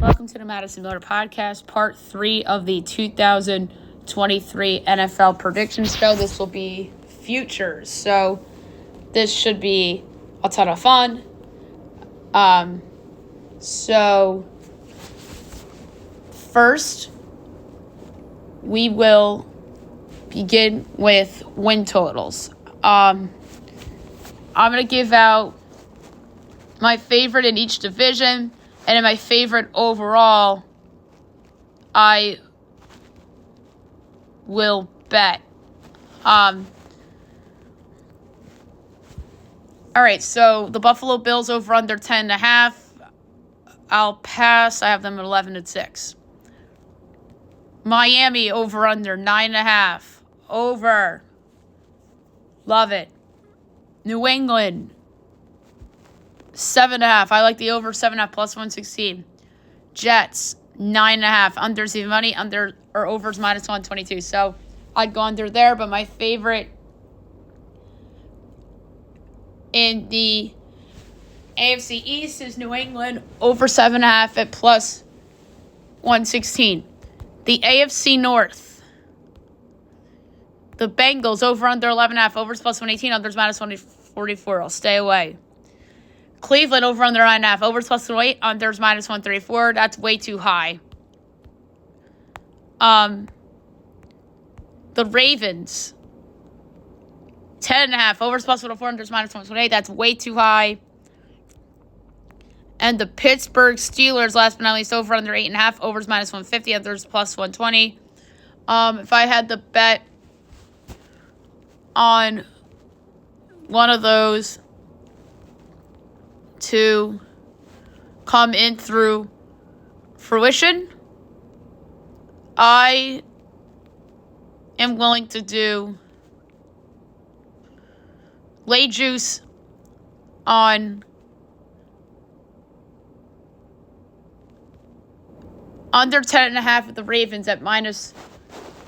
Welcome to the Madison Miller Podcast, part 3 of the 2023 NFL Predictions Show. This will be futures, so this should be a ton of fun. So first, we will begin with win totals. I'm going to give out my favorite in each division. And in my favorite overall, I will bet. All right, so the Buffalo Bills over under 10.5. I'll pass. I have them at 11-6. Miami over under 9.5. Over. Love it. New England 7.5. I like the over 7.5 plus 116. Jets 9.5. Unders even money. Under or overs minus 122. So I'd go under there. But my favorite in the AFC East is New England over 7.5 at plus 116. The AFC North, the Bengals over under 11.5. Overs plus 118. Unders minus 144. I'll stay away. Cleveland over under 9.5. Overs plus 108. Unders minus 134. That's way too high. The Ravens 10.5. Overs plus 104. Unders minus 128. That's way too high. And the Pittsburgh Steelers, last but not least, over under 8.5. Overs minus 150. Unders plus 120. If I had to bet on one of those to come in through fruition, I am willing to do lay juice on under 10.5 with the Ravens at minus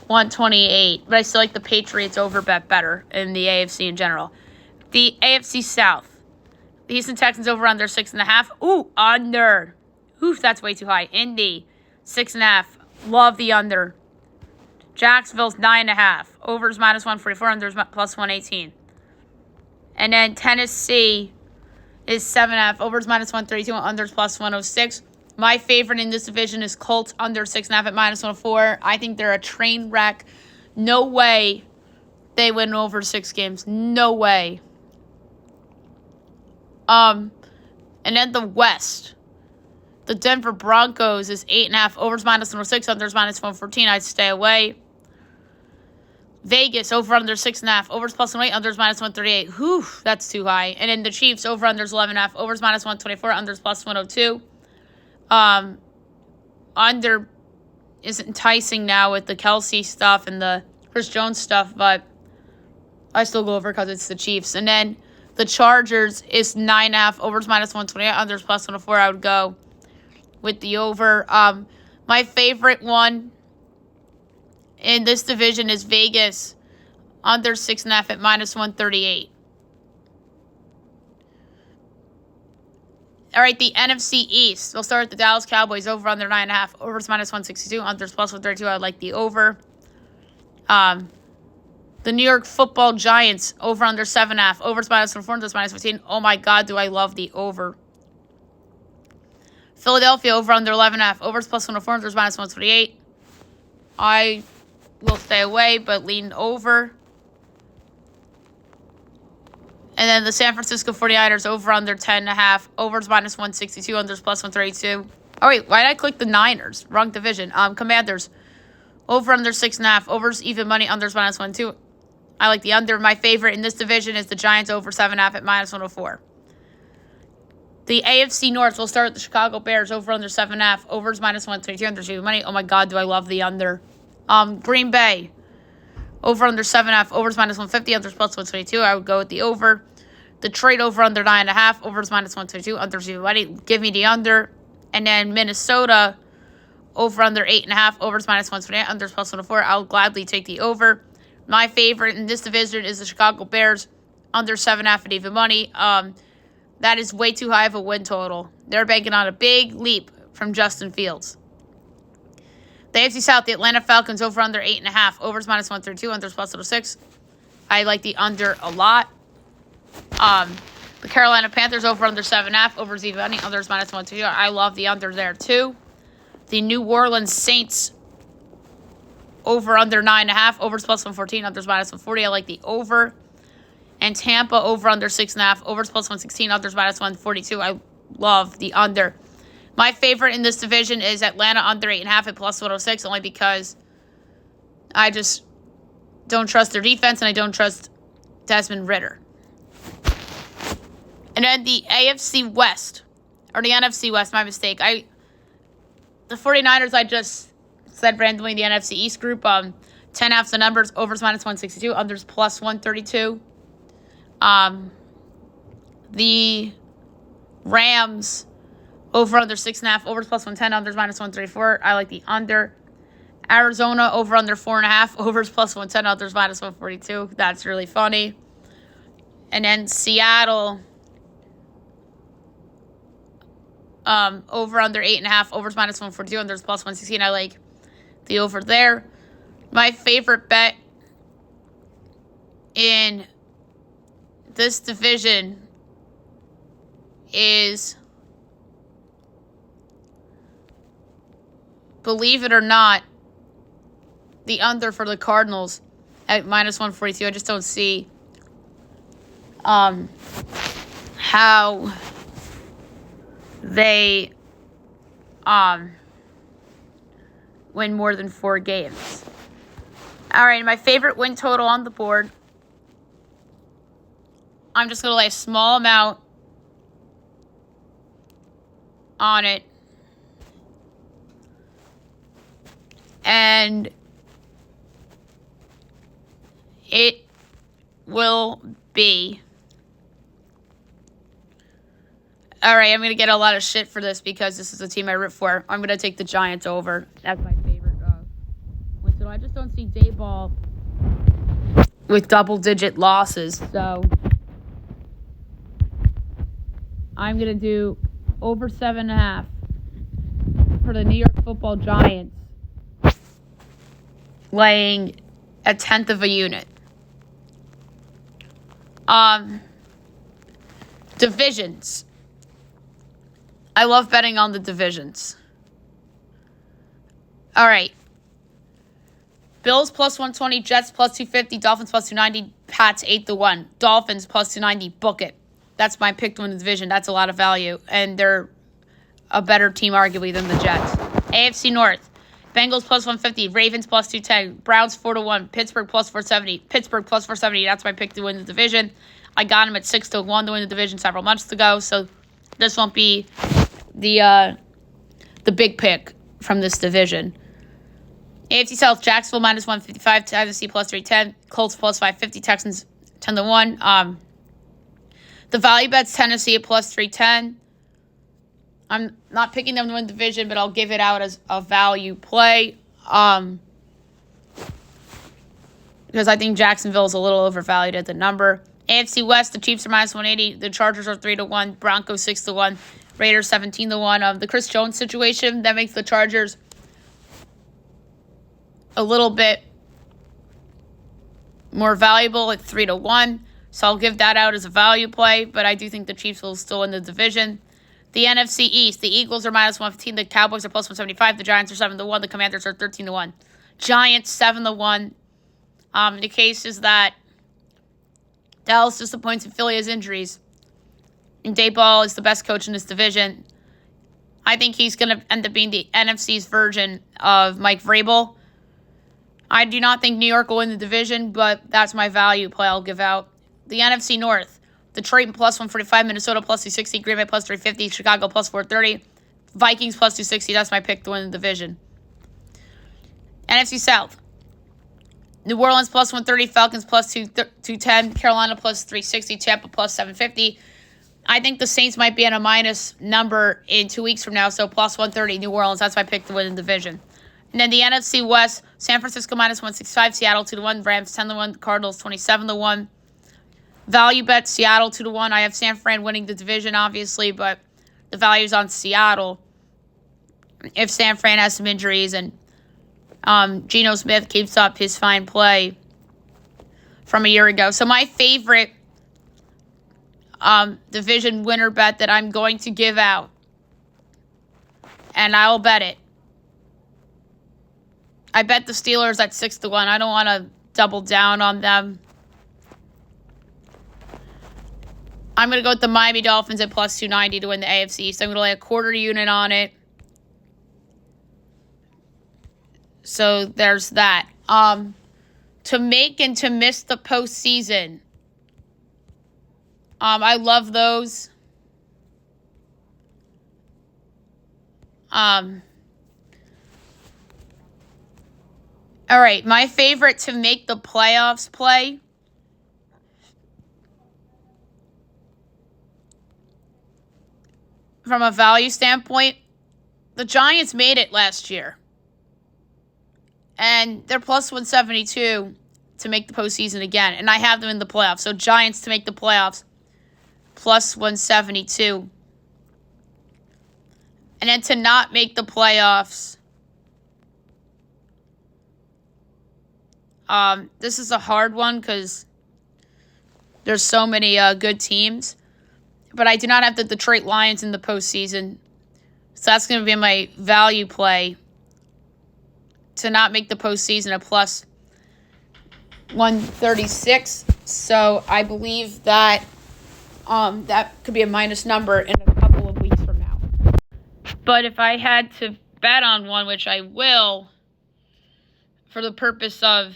128. But I still like the Patriots over bet better in the AFC in general. The AFC South. The Houston Texans over under 6.5. Ooh, under. Ooh, that's way too high. Indy 6.5. Love the under. Jacksonville's 9.5. Overs minus 144. Unders plus 118. And then Tennessee is 7.5. Overs minus 132. Unders plus 106. My favorite in this division is Colts under 6.5 at minus 104. I think they're a train wreck. No way they win over 6 games. No way. And then the West. The Denver Broncos is 8.5. Overs minus 106. Unders minus 114. I'd stay away. Vegas over under 6.5. Overs plus 108. Unders minus 138. Whew, that's too high. And then the Chiefs over unders 11.5. Overs minus 124. Unders plus 102. Under is enticing now with the Kelsey stuff and the Chris Jones stuff, but I still go over because it's the Chiefs. And then the Chargers is 9.5. Overs minus 128. Unders plus 104. I would go with the over. My favorite one in this division is Vegas under 6.5 at minus 138. All right, the NFC East. We'll start with the Dallas Cowboys over under 9.5. Overs minus 162. Unders plus 132. I would like the over. The New York Football Giants over under 7.5. Overs minus 104. Unders minus 15. Oh my God, do I love the over. Philadelphia over under 11.5. Overs plus 104. Unders minus 128. I will stay away, but lean over. And then the San Francisco 49ers over under 10.5. Overs minus 162. Unders plus 132. Oh, wait. Why did I click the Niners? Wrong division. Commanders over under 6.5. Overs even money. Unders minus 102. I like the under. My favorite in this division is the Giants over 7.5 at minus 104. The AFC North, we'll start with the Chicago Bears over under 7.5. Overs minus 122. Unders even money. Oh, my God, do I love the under. Green Bay over under 7.5. Overs minus 150. Unders plus 122. I would go with the over. Detroit over under 9.5. Overs minus 122. Unders even money. Give me the under. And then Minnesota over under 8.5. Overs minus 128. Unders plus 104. I'll gladly take the over. My favorite in this division is the Chicago Bears under 7.5 at even money. That is way too high of a win total. They're banking on a big leap from Justin Fields. The AFC South, the Atlanta Falcons over under 8.5. Overs minus 132. Unders plus 106. I like the under a lot. The Carolina Panthers over under 7.5. Overs even money. Unders minus 122. I love the under there too. The New Orleans Saints over under 9.5. Overs plus 114. Unders minus 140. I like the over. And Tampa over under 6.5. Overs plus 116. Unders minus 142. I love the under. My favorite in this division is Atlanta under 8.5 at plus 106, only because I just don't trust their defense and I don't trust Desmond Ridder. And then the AFC West, or the NFC West, my mistake. The 49ers, I just said randomly in the NFC East group. 10.5's the numbers, overs minus 162, unders plus 132. The Rams over under 6.5, overs plus 110, unders minus 134. I like the under. Arizona over under 4.5, overs plus 110, unders minus 142. That's really funny. And then Seattle over under 8.5, overs minus 142, unders plus 116. I like the over there. My favorite bet in this division is, believe it or not, the under for the Cardinals at minus 142. I just don't see how they win more than 4 games. All right, my favorite win total on the board. I'm just going to lay a small amount on it. And it will be... All right, I'm going to get a lot of shit for this because this is a team I root for. I'm going to take the Giants over. That's my favorite win total. I just don't see Dayball with double-digit losses. So I'm going to do over 7.5 for the New York Football Giants, laying 1/10 of a unit. Divisions. I love betting on the divisions. All right. Bills plus 120, Jets plus 250, Dolphins plus 290, Pats 8-1. Dolphins plus 290, book it. That's my pick to win the division. That's a lot of value. And they're a better team, arguably, than the Jets. AFC North. Bengals plus 150, Ravens plus 210, Browns 4-1, Pittsburgh plus 470, Pittsburgh plus 470. That's my pick to win the division. I got him at 6-1 to win the division several months ago, so this won't be the big pick from this division. AFC South, Jacksonville minus 155, Tennessee plus 310, Colts plus 550, Texans 10-1. The value bet's Tennessee at plus 310. I'm not picking them to win the division, but I'll give it out as a value play. Because I think Jacksonville is a little overvalued at the number. AFC West, the Chiefs are minus 180. The Chargers are 3-1. Broncos 6-1. Raiders 17-1. The Chris Jones situation, that makes the Chargers a little bit more valuable at 3-1. So I'll give that out as a value play. But I do think the Chiefs will still win the division. The NFC East, the Eagles are minus 115. The Cowboys are plus 175. The Giants are 7-1. The Commanders are 13-1. Giants 7-1. The case is that Dallas disappoints and Philly has injuries. And Dayball is the best coach in this division. I think he's going to end up being the NFC's version of Mike Vrabel. I do not think New York will win the division, but that's my value play I'll give out. The NFC North. Detroit plus 145, Minnesota plus 260, Green Bay plus 350, Chicago plus 430, Vikings plus 260. That's my pick to win the division. NFC South. New Orleans plus 130, Falcons plus 210, Carolina plus 360, Tampa plus 750. I think the Saints might be at a minus number in 2 weeks from now, so plus 130, New Orleans. That's my pick to win the division. And then the NFC West, San Francisco minus 165, Seattle 2-1, Rams 10-1, Cardinals 27-1. Value bet, Seattle 2-1. I have San Fran winning the division, obviously, but the value's on Seattle. if San Fran has some injuries and Geno Smith keeps up his fine play from a year ago. So my favorite division winner bet that I'm going to give out, and I'll bet it. I bet the Steelers at 6-1. I don't want to double down on them. I'm going to go with the Miami Dolphins at plus 290 to win the AFC. So I'm going to lay a quarter unit on it. So there's that. To make and to miss the postseason. I love those. All right, my favorite to make the playoffs play. From a value standpoint, the Giants made it last year. And they're plus 172 to make the postseason again. And I have them in the playoffs. So Giants to make the playoffs, plus 172. And then to not make the playoffs, this is a hard one because there's so many good teams. But I do not have the Detroit Lions in the postseason. So that's going to be my value play to not make the postseason at plus 136. So I believe that that could be a minus number in a couple of weeks from now. But if I had to bet on one, which I will, for the purpose of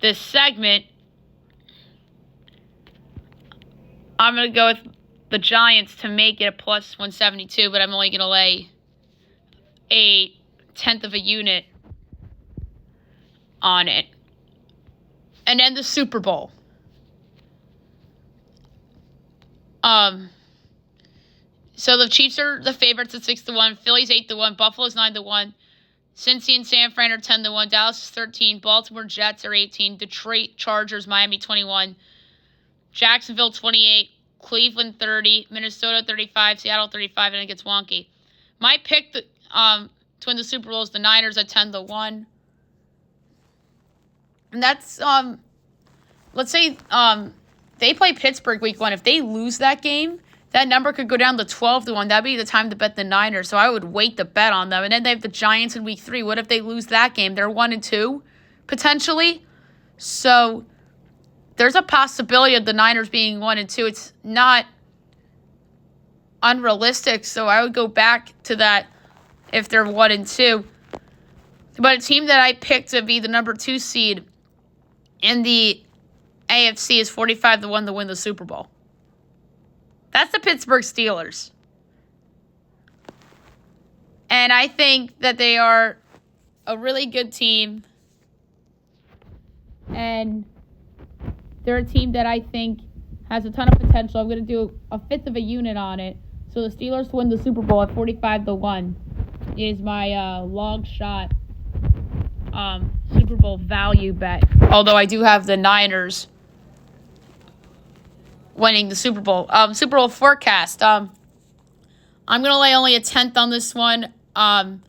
this segment, I'm going to go with the Giants to make it a plus 172, but I'm only going to lay a tenth of a unit on it. And then the Super Bowl. So the Chiefs are the favorites at 6-1, Philly's 8-1, Buffalo's 9-1, Cincy and San Fran are 10-1, Dallas is 13, Baltimore Jets are 18, Detroit Chargers, Miami 21, Jacksonville 28, Cleveland 30, Minnesota 35, Seattle 35, and it gets wonky. My pick to win the Super Bowl is the Niners at 10-1. And that's let's say they play Pittsburgh week 1. If they lose that game, that number could go down to 12-1. That'd be the time to bet the Niners. So I would wait to bet on them. And then they have the Giants in week 3. What if they lose that game? They're 1-2 potentially. So there's a possibility of the Niners being 1-2. It's not unrealistic. So I would go back to that if they're 1-2. But a team that I picked to be the number 2 seed in the AFC is 45-1 to win the Super Bowl. That's the Pittsburgh Steelers. And I think that they are a really good team. And they're a team that I think has a ton of potential. I'm going to do a fifth of a unit on it. So the Steelers to win the Super Bowl at 45-1 is my long shot Super Bowl value bet. Although I do have the Niners winning the Super Bowl. Super Bowl forecast. I'm going to lay only a tenth on this one. And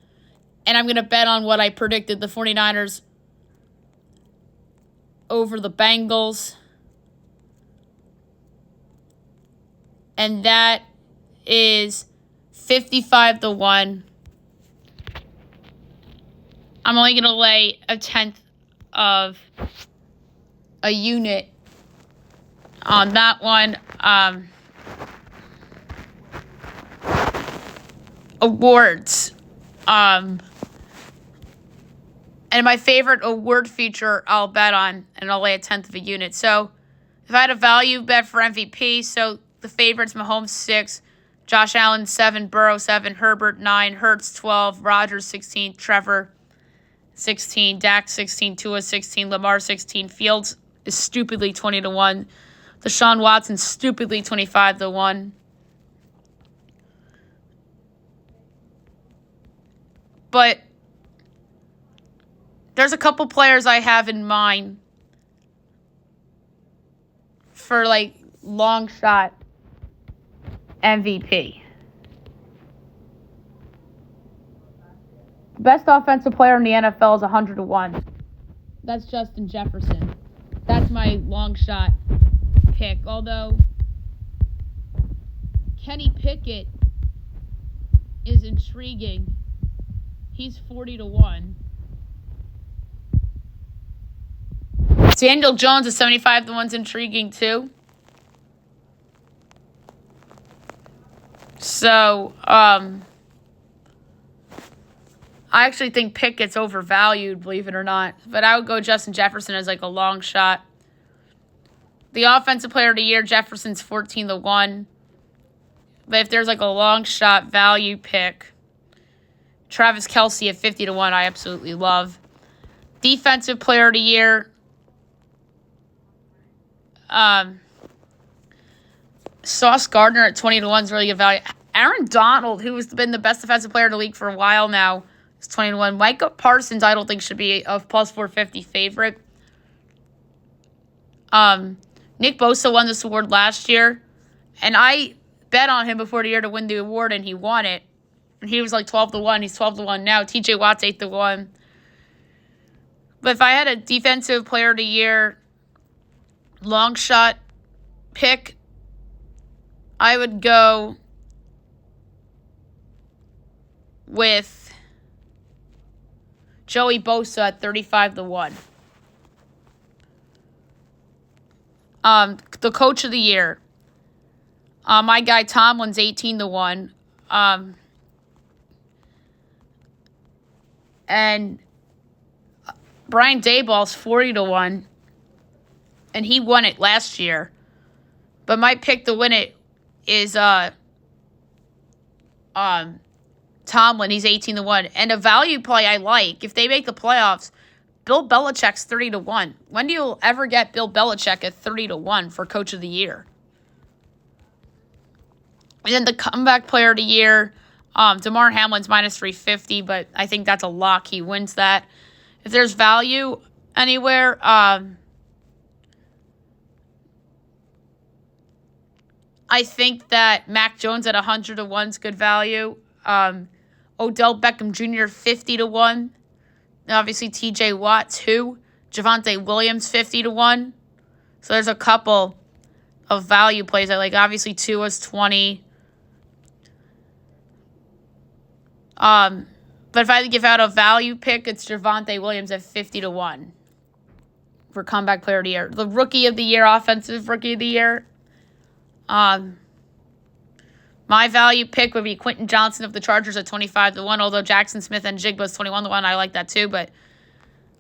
I'm going to bet on what I predicted, the 49ers over the Bengals. And that is 55-1. I'm only going to lay a tenth of a unit on that one. Awards. And my favorite award feature I'll bet on, and I'll lay a tenth of a unit. So if I had a value bet for MVP, so the favorites, Mahomes 6, Josh Allen 7, Burrow 7, Herbert 9, Hurts 12, Rodgers 16, Trevor 16, Dak 16, Tua 16, Lamar 16, Fields is stupidly 20-1, Deshaun Watson stupidly 25-1. But there's a couple players I have in mind for like long shot MVP. Best offensive player in the NFL is 100 to 1. That's Justin Jefferson. That's my long shot pick. Although Kenny Pickett is intriguing. He's 40 to 1. Daniel Jones is 75 to 1's intriguing too. So, I actually think Pickett's overvalued, believe it or not. But I would go Justin Jefferson as like a long shot. The offensive player of the year, Jefferson's 14 to 1. But if there's like a long shot value pick, Travis Kelce at 50 to 1, I absolutely love. Defensive player of the year, Sauce Gardner at 20 to 1 is really good value. Aaron Donald, who has been the best defensive player in the league for a while now, is 20 to 1. Micah Parsons, I don't think should be a plus 450 favorite. Nick Bosa won this award last year, and I bet on him before the year to win the award, and he won it. And he was like 12 to 1. He's 12 to 1 now. TJ Watt's 8 to 1. But if I had a defensive player of the year long shot pick, I would go with Joey Bosa at 35 to 1. The coach of the year, my guy Tomlin's 18 to 1. And Brian Daboll's 40 to 1. And he won it last year. But my pick to win it is Tomlin. He's 18 to 1. And a value play I like, if they make the playoffs, Bill Belichick's 30 to 1. When do you ever get Bill Belichick at 30 to 1 for coach of the year? And then the comeback player of the year, DeMar Hamlin's minus 350, but I think that's a lock. He wins that. If there's value anywhere, I think that Mac Jones at 100 to 1 is good value. Odell Beckham Jr. 50 to 1. Obviously, TJ Watt 2. Javonte Williams 50 to 1. So there's a couple of value plays I like. Obviously, Tua's 20. But if I had to give out a value pick, it's Javonte Williams at 50 to 1 for comeback player of the year. The rookie of the year, offensive rookie of the year. My value pick would be Quentin Johnson of the Chargers at 25 to 1, although Jackson Smith and Jigba's 21 to 1. I like that too, but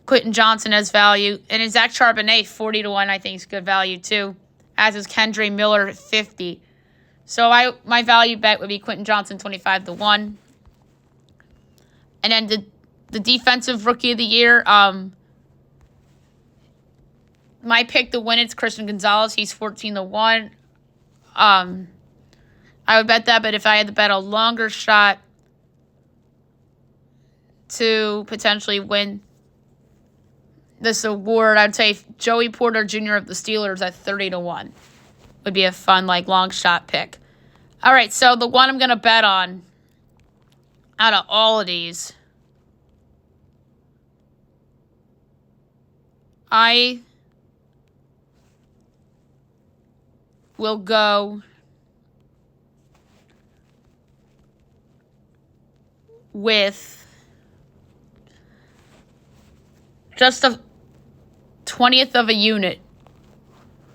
Quentin Johnson has value. And Zach Charbonnet, 40 to 1, I think is good value too, as is Kendre Miller at 50. So my value bet would be Quentin Johnson 25 to 1. And then the defensive rookie of the year, my pick to win it's Christian Gonzalez. He's 14 to 1. I would bet that, but if I had to bet a longer shot to potentially win this award, I'd say Joey Porter Jr. of the Steelers at 30 to 1 would be a fun, like, long shot pick. All right, so the one I'm going to bet on out of all of these, I will go with just a 20th of a unit.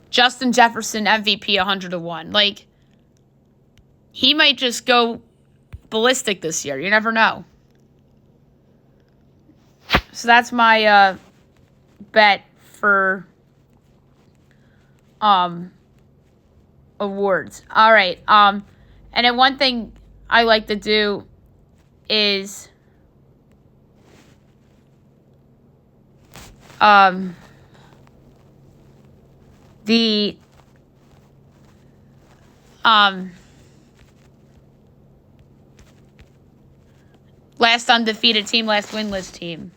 Justin Jefferson, MVP, 100 to 1. Like, he might just go ballistic this year. You never know. So that's my bet for awards. All right. And then one thing I like to do is the last undefeated team, last winless team.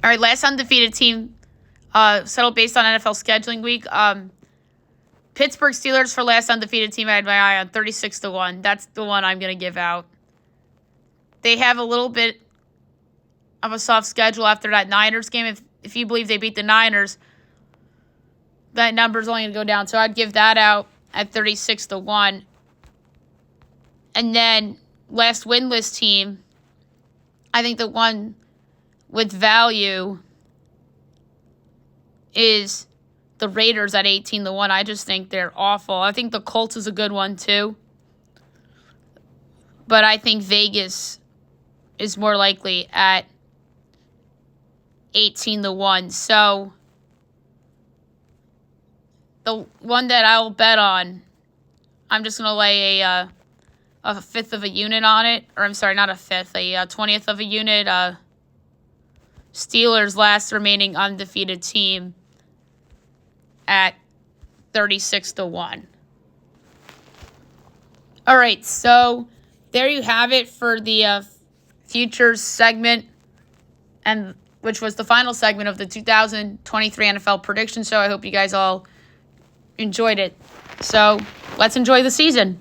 All right, last undefeated team settled based on NFL scheduling week. Pittsburgh Steelers for last undefeated team. I had my eye on 36 to 1. That's the one I'm going to give out. they have a little bit of a soft schedule after that Niners game. If you believe they beat the Niners, that number's only going to go down. So I'd give that out at 36-1. And then last winless team, I think the one with value is the Raiders at 18-1. I just think they're awful. I think the Colts is a good one too. But I think Vegas is more likely at 18-1. So the one that I'll bet on, I'm just going to lay a fifth of a unit on it. Or I'm sorry, not a fifth, a 20th of a unit. Steelers last remaining undefeated team at 36-1. All right, so there you have it for the futures segment, and which was the final segment of the 2023 NFL prediction show. I hope you guys all enjoyed it. So let's enjoy the season.